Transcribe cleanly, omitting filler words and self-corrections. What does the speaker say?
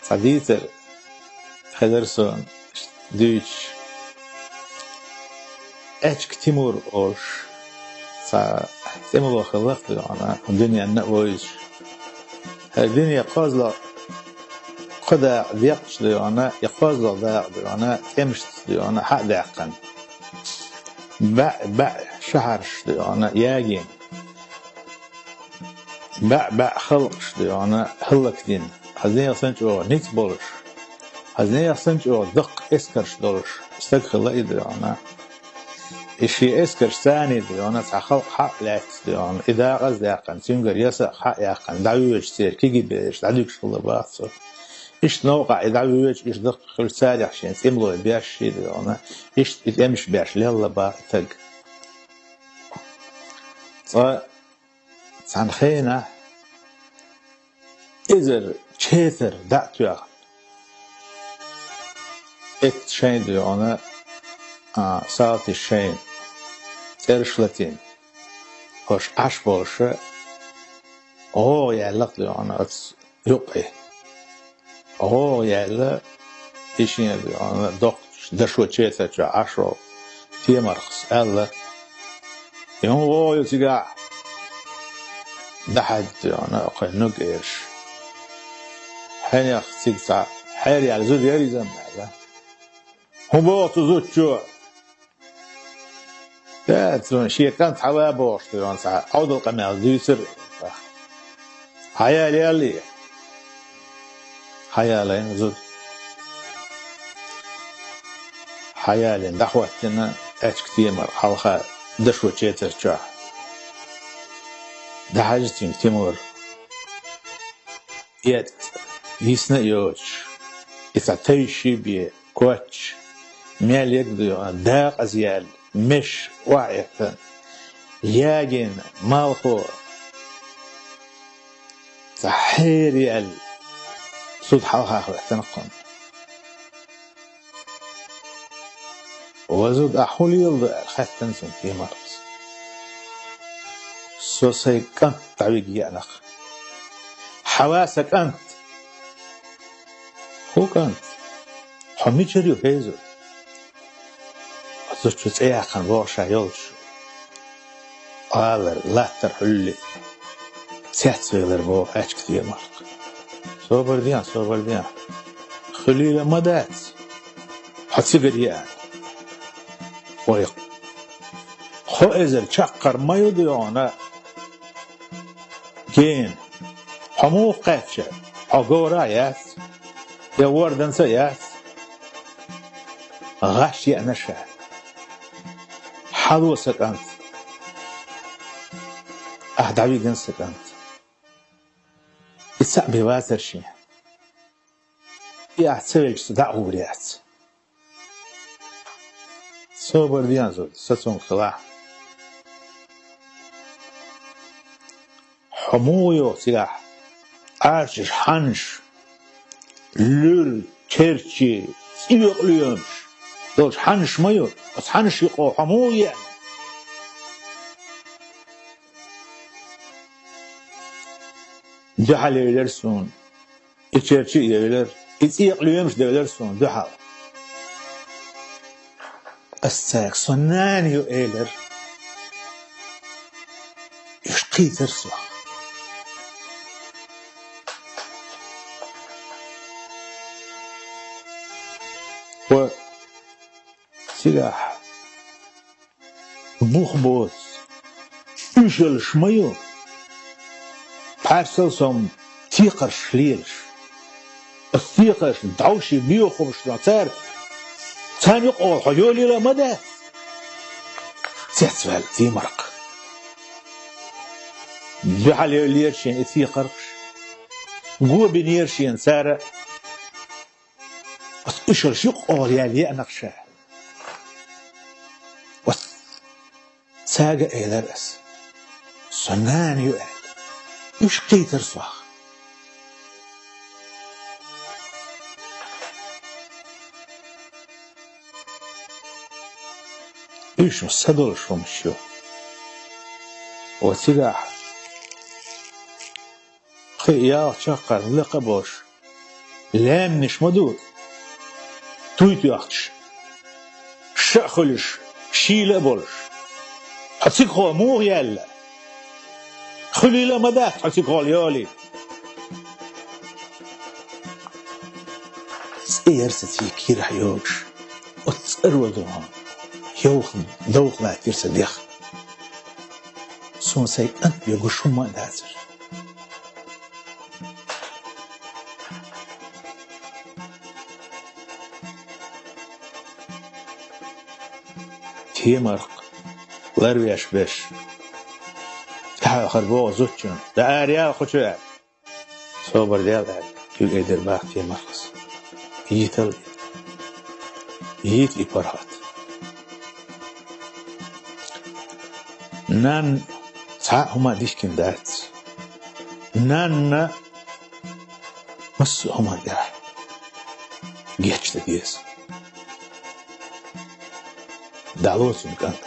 صديتر خدرسون دوش اچ تيمور اوش تيمور خلقت انا الدنيا نقويش الدنيا قازلة قدا ذيقش انا يقازلة ذاق انا تمشت انا حق ذاقن باع شهرش انا ياجين باع خلقش انا هلك دين هزني يصنج او نيت بولش هزني يصنج او دق اسكرش دولش استغفر الله انا إشي إسكر ثاني ديونا تخلق حق لا ديونا إذا غزاقن تنقر يسق حق يقن دعويش سير كي بيش دعويش الله باصر إيش نوقع إذا دعويش إيش دق خل سارع شين تملو بيش شي ديونا إيش إتمش بيش لله باطق عن خينا إذا شيثر دعتوا إت شين ديونا ساعات الشين ترشلتين هوش عش بولشة يعلق لي أنا يقي يعلق إيشين لي أنا دق دشوا تشيثة عشرة تيمرخس ألا يوم يتجع دحد أنا أقول نقيش حين يختيك ساعة حيري على زود يري زمان هم بوطوا شو لا شيء كانت حوابوش تيون ساعة عود القمال ديسر حيالي اللي حيالي زود حيالي دحوتنا اش كتير مر حلقة دشوة شيتر شاه ده حاجتين تيمور يد يسنا يوش يتعطيشي بيه كوتش ميال يقضي داق أزيال مش وعية ياجين مالكو تحيري صوت حلقة تنقم وزود أحولي يلضي الخاتن في مرس سوسي كنت تعويقي أنك حواسك أنت هو كنت حمي جريو هيزو أتوشت إياقن روشا يلش قال لا ترحلي سيحت غير بو اش كثير مرق صوبر ديان خليل مدات حتسيقر يان ويق خو ازل شقر ما يديونا جين حمو قاتشة حقورا ياس يوردن سياس غاشي أنشا حلوسك أنت أهدعوي جنسك أنت إتساق بواتر شي يعتبرك صدعه بريات صوبر ديان زود ستون خلاع حمويو سلاح عاشش حنش لول كيرتشي سيقليومش دولش حنش مايو بس حنش يقو حمويا جحل يلرسون كيرتشي يلر يقليومش دولرسون جحل الساق صنان يقلر يشقي ترسو و سلاح بوخ يشل شميو بارسل سوم تيقرش ليلش التيقرش دعوشي بيوخوش نعتار ثاني يقول حيولي لا مدى سيحتفال في مرق بحال يرشين التيقرش قوة بنيرشين سارة يشل شيقول يالي أنقشه ساقة إلى رأس صنان يؤل يشقي ترسوخ يشو سدول شمشيو وتلاح خيار شقر لقبوش لام نش مدور تويت ياختش شخلش شيل بولش حسيك خو مو يلا خليلا ما ده حسيك خو يالي سيرستي كير حيوش وتصروا دوام يوخ دوخ ما تيرس ديخ سون سي أنت يقول ما دازر تيمرق لرويش بش خربوغ زوجون ده أريال خشوع صوبر ديال كيو قيدر باق تيمرقص يتل يت إبرهات نان ساعة هما ديش كندات نان مس هما داح جيتش تديس دعوة سنكانت